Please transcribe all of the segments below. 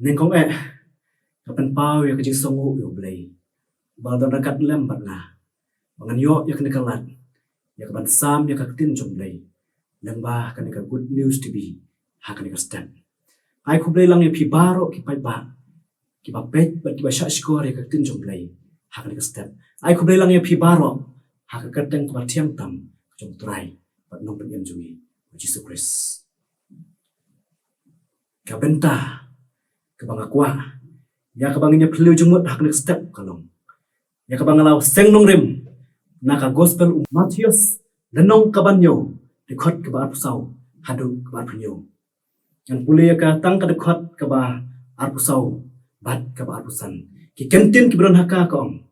nên con kapan pau ya kajing songo yo blay baldan rakat lem batna bangan yo ya kene kalat ya kaban sam ya kaktin jom blay lengba kene ka good news to be ha kene ka step ai khu blay lang ya pi baro ki pai ba ki ba pet ba ki ba sha score ya kaktin jom blay ha kene ka step ai khu blay lang ya pi baro ha ka kateng ka thiang tam jom try bat nong pen yam jumi Jesus Christ kabenta kabang akwa ya kabangnya pelu jumut hak next step kalong ya kabang law seng nong rim naka gospel Matius lenong kabanyo dekhot ke ba pusau hadu ke ba punyo yang pule ka tang ka dekhot ke ba pusau bat ke ba pusan ki kentin ki bron haka kong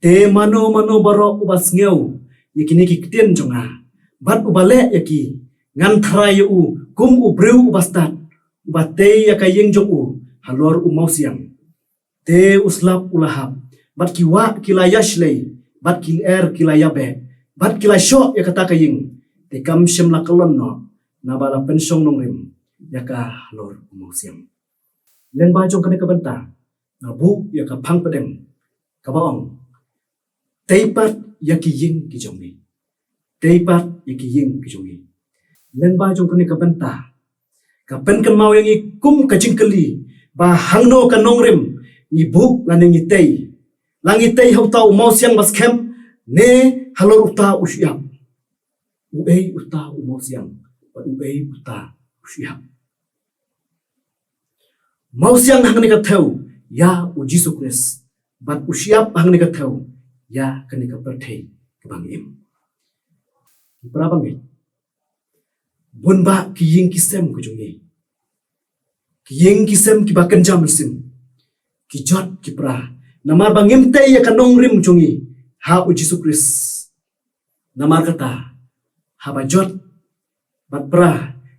te mano baro ubas ngeu yakini ki kten jonga bat ubale yaki ngan thrai u kum u breu ubastat ubate ya kayeng joku halor umausiam te uslap ulahap bat kiwa kilayashlei bat kil kilayabe bat kilasho ya kata kayeng te kam shem la kolon no na bala pensong nongrim ya ka halor umausiam len ba jong kane kabanta na bu ya ka phang pedem ka baong teipat ya ki ying ki jongi teipat ya ki ying ki jongi len ba jong kane kabanta kapen kan mau yang ikum kajing keli ba hangno kan nongrim ni buk lan ngi tei langi tei hau tau mau siang bas kem ne halor uta usyap uei uta mau siang ba uei uta usyap mau siang hang ni ka thau ya u Jesus Christ bat usyap hang ni ka thau ya kan ni ka perthei ka bang im berapa ngi bun ba ki ying kisem ku jungi ki ying kisem ki ba kenjam sim ki jot ki pra namar bangim te ya kanong rim jungi ha u Jesus Christ namar kata ha ba jot bat pra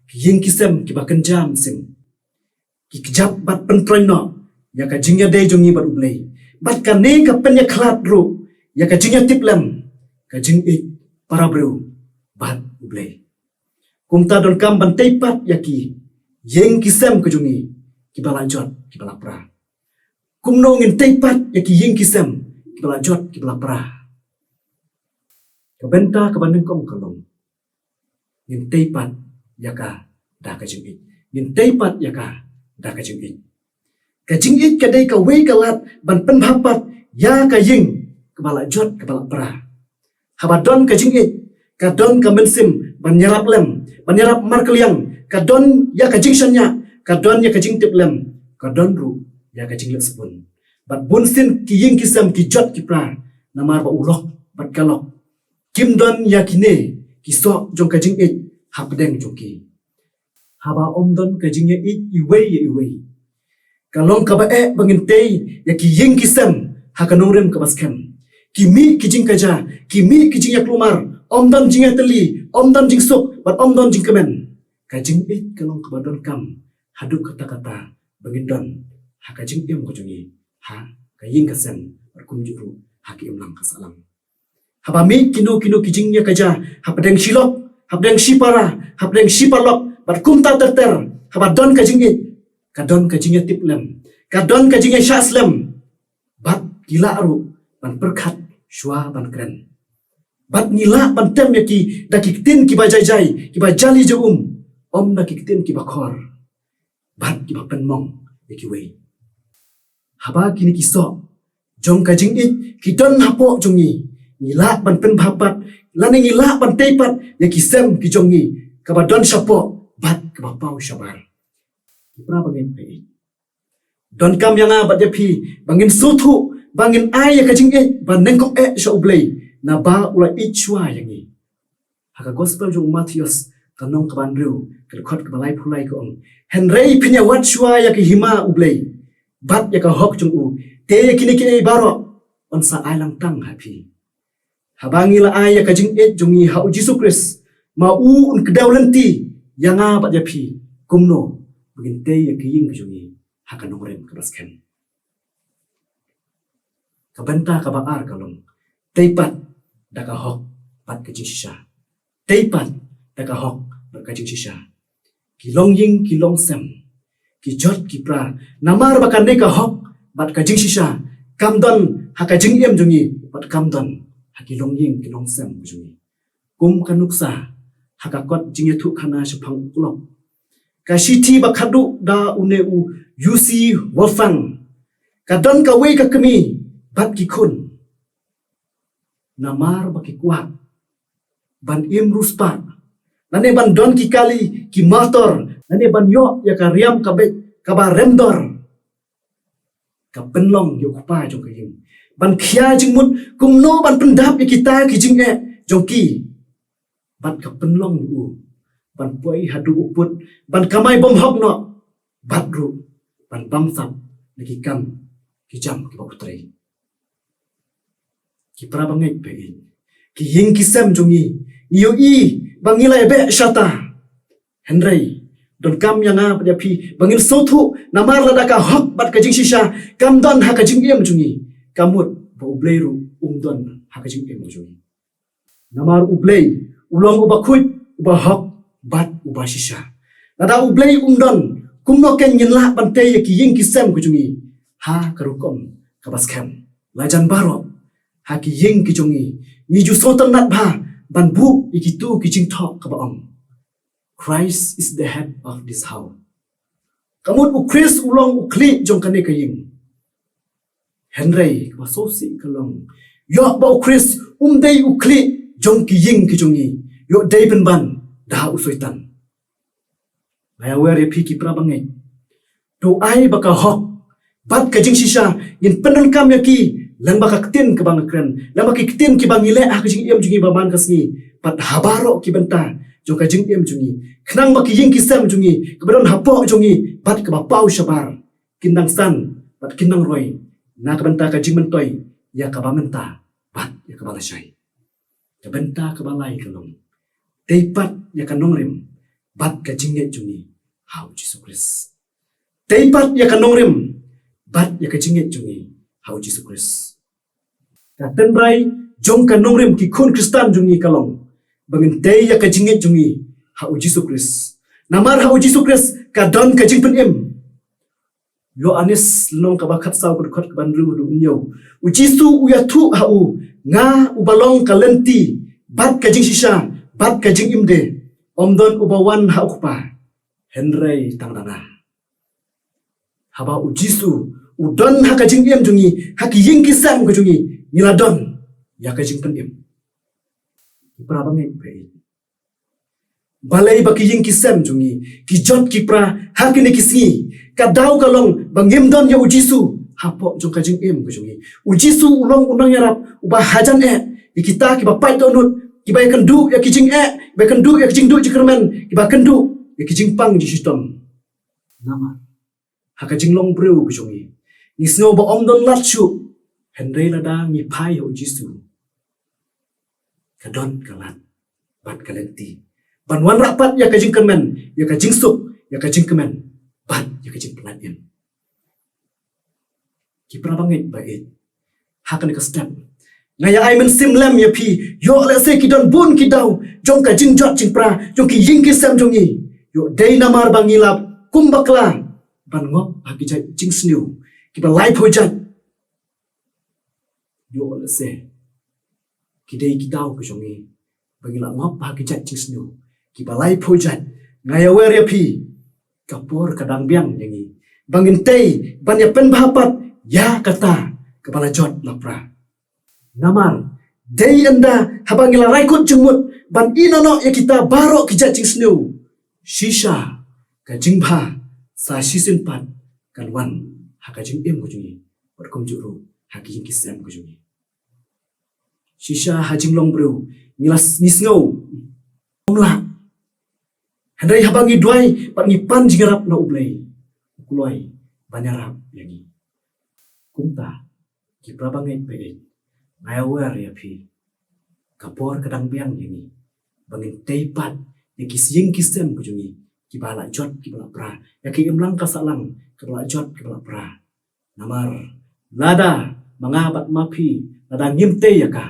ki ying kisem ki ba kenjam sim ki kjap bat pentroin no ya ka jingya de jungi bat ublei bat ka ne ka penya khlat ru ya ka jingya tiplam ka jing ik para bro bat ublei kumta don kam bantai pat yaki yeng kisem kejungi kibala jot kibala pra kumno ngin teipat yaki yeng kisem kibala jot kibala pra kabenta kabandeng kom kalong ngin teipat yaka da kejungi ngin teipat yaka da kejungi kejungi kadai ka wei kalat ban pen bhapat ya ka yeng kibala jot kibala pra habadon kejungi kadon kamensim banyarap lem banyarap markeliang kadon ya kajing shanya kadon ya kajing tiplem kadon ru ya kajing lespun bat bunsin kiying kisam kijot kipra namar ba ulok bat kalok kim don ya kine kisok jong kajing it hapdeng joki haba omdon kajing ya it iwei kalong kaba bangin tei ya kiying kisam hakanongrem kabaskem kimi kijing kaja kimi kijing ya klumar omdon jing teli omdon jing sok bat omdon jing kemen kajing it kalong kabadon kam haduk kata-kata bangindon ha kajing im kojungi ha kaying kasem berkum juru ha ki imlang kasalang habami kino kijingnya kaja habdeng shilok habdeng shipara habdeng shipalok bat kumta terter habadon kajing it kadon kajingnya tiplem kadon kajingnya syaslem bat gila ru ban perkat shwa ban kren bat nila ban tem yaki dakiktin ki bajai ki bajali je om dakiktin ki bakor bat ki bapen mong yaki wei haba kini kiso jong kajing it kidon hapo jongi nila ban pen bhapat lane nila ban teipat yaki sem ki jongi kabadon syapo bat ki bapau syabar pra bangin pe don kam yang bat yapi bangin sutu bangin ay kajing it ban nengkok sya ublei na ba ula ichwa yangi haka gospel jong Matius kanong kabandru kedekot kebalai pulai ko ong henrei pinya wat shwa ya ki hima ublei bat ya ka hok jong u te kini baro on sa ailang tang happy habangi la ay ka jing et jongi ha Jesus Christ ma u un kedaw lenti yanga bat ya pi kumno begin te ya ki ying jongi haka nongrem kabasken kabenta kabaar kalong teipat daka hok pat kajing shisha teipat daka hok pat kajing shisha kilong ying kilong sem ki jot ki pra namar bakan ne ka hok bat ka jing shisha kamdon haka jing em jungi bat kamdon haki long ying ki long sem jungi kum kanuksa haka kot jing yetu khana shphang uklok ka shiti bakadu da une u UC wafang ka don ka we ka kami bat ki kun namar baki kuat ban im ruspa nane ban don ki kali ki motor nane ban yo ya ka riam ka be ka ba remdor ka penlong yo kupa jong ka ying ban khia jing mut kum no ban pendap ya kita ki jing e jong ki ban ka penlong u ban poi hadu uput ban kamai bom hok no bat ru ban bam sap lagi kam ki jam ki ba putre ki pra bangai pe ki ying ki sam jongi yo i bangilai be shata henry don kam yang a pada pi bangil sothu namar lada ka hok bat ka jing shisha kam don ha ka jing em jungi kamut bo ubleiru don ha ka jing em jungi namar ublei ulong uba khuit uba hok bat uba shisha lada ublei don kumno ken yin la ban te ki ying ki sam ku jungi ha karukom ka baskem lajan baro ha ki ying ki jungi ni ju sotan nat ba ban bu ikitu ki jing thok ka ba om Christ is the head of this house. Kamut u Chris ulong u kli jong kane kaying. Henry ba so si kalong. Yo ba u Chris dei u kli jong ki ying ki jongi. Yo dei ben ban da u soitan. Maya were pi ki prabangai. Do ai ba ka hok bat ka jing shisha yin penan kam ya ki lang ba ka ktin ka bang kren. Lang ba ki ktin ki bang ile ka jing em jungi ba man kasni. Pat habaro ki benta jong ka jing em jungi khnang ba ki ying ki sam jungi kabron hapo jungi bat ka ba pau shabar kinang san bat kinang roi na ka benta ka jing mentoi ya ka ba menta bat ya ka ba lashai ka benta ka ba lai kalong teipat ya ka nongrim bat ka jing e jungi hau Jesus Christ teipat ya ka nongrim bat ya ka jing e jungi hau Jesus Christ ka tenrai jong ka nongrim ki khun Kristan jungi kalong bangin day ya ka jingit jungi ha u Jesus Christ namar ha u Jesus Christ ka don ka jing pen em yo anis long ka ba khat saw ko khot ban ru du nyo u jisu u ya thu ha u nga u balong ka lenti bat ka jing shisha bat ka jing im de omdon u bawan ha u pa henry tang dana ha ba u jisu u don ha ka jing em jungi ha ki ying ki sam ka jungi nila don ya ka jing pen em pra bangai pe balai baki ying ki sem jungi ki jot ki pra hakini ki si ka dau ka long bangim don ya ujisu hapo jong ka jing em ko jungi ujisu ulong unang yarap uba hajan e ikita ki ba pai donut ki ba kan du ya ki jing e ba kan du ya ki jing du jikermen ki ba kan du ya ki jing pang ji sistem nama haka jing long breu ko jungi ni snow ba om don lat chu henry lada ni pai ya ujisu kadon kalat bat kalenti ban wan rapat ya ka jing kemen ya ka jing sup ya ka jing kemen bat ya ka jing pelatien ki prabangai bae hakan ka step ngaya ai men sim lem ya pi yo le se ki don bun ki dau jong ka jing jot jing pra jong ki ying ki sam jongi yo dei namar bangilap kumbakla ban ngop haki jai jing sniu ki ba lai phojat yo le se kidai kitau ke jongi bagi la ngop ha ki chat chisnu ki balai phojat ngaya wer ya phi kapor kadang biang yangi bangin tei ban ya pen bahapat ya kata kepala jot lapra namar dei anda habangila raikut jengmut ban inono ya kita baro ki chat chisnu shisha ka jingba sa shisin pat kan wan ha ka jing em ko jongi berkom juru ha ki jing kisam ko jongi shisha hajing long bro nilas nisngau omla handai habangi duai pat ni pan jingarap na ublai kuloi banyarap yangi kumta ki prabangai pe ngayawer ya phi kapor kadang biang yangi bangin teipat ya kisying kisem ko jungi ki bala jot ki bala pra ya ki imlang kasalang ki bala jot ki bala pra namar nada mangabat mapi nada ngimte ya ka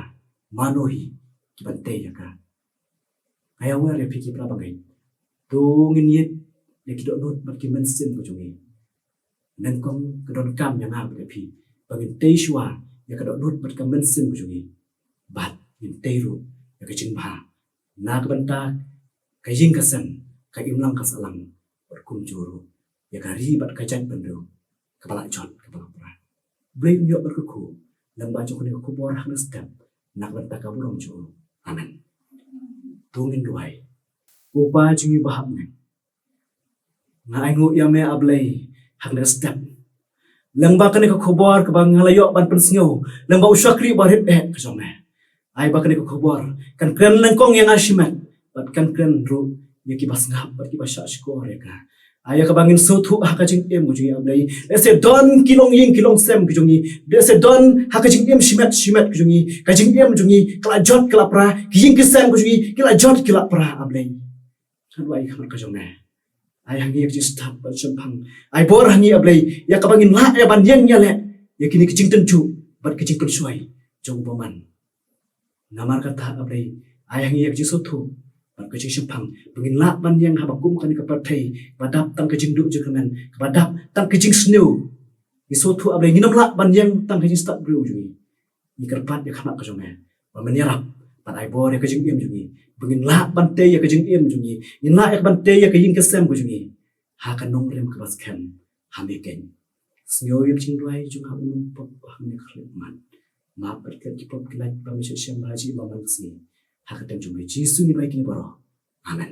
manohi ki bante ya ka ayawer ya phi ki prabangai dongin yet ya ki do not mat ki mensin ko jungi nengkong kedon kam yang ngap tapi bangin tei shua ya kedon nut bat kam mensim bujungi bat in teiru ya kecing bah na kebanta kaying kasan kay imlang kasalang berkum juru ya kari bat kajan bendu kepala jot kepala pra blame yo berkuku lemba jok ni kubor hang step nak banta kaburong juru amen tungin duai upa jungi bahap ne nga aingu ya me ablay hang step lengba kene ko khobor ka bang ngalayo ban pensngo lengba usakri barit ka jome ai ba kene ko khobor kan kren lengkong yang asimat bat kan kren ru yaki bas ngap bat ki basha skor ka aya ka bangin sothu ha ka jing em gujui ablai ese don kilong ying kilong sem gujungi ese don ha ka jing em shimat gujungi ka jing em jungi kala jot kala pra ying ki sem gujungi kala jot kala pra ablai san wai khamar ka jome ai hangi ek start ban champang ai bor hangi ablai ya kabangin la ya ban yang ya le ya kini kicing tentu bat kicing pensuai jong boman namar kata ablai ai hangi ek sothu ban kicing champang bangin la ban yang habakum kan ka pathai badap tang kicing du je kamen badap tang kicing snow ni sothu ablai nginam la ban yang tang kicing start bru jungi ni kerpat ya khamak ka jome ba menyerap ban ai bor ya kicing em jungi bangin la ban te ya kicing em jungi ni la ek ban te ya kicing kesem ko jungi ha kan nong rem ka bas khem hame ken snyo yep ching duai jung ha un pop hang ne khre man ma per ke ki pop ki lai ba mi shem haji ba man si ha ka tem jung ji su ni bai ki baro amen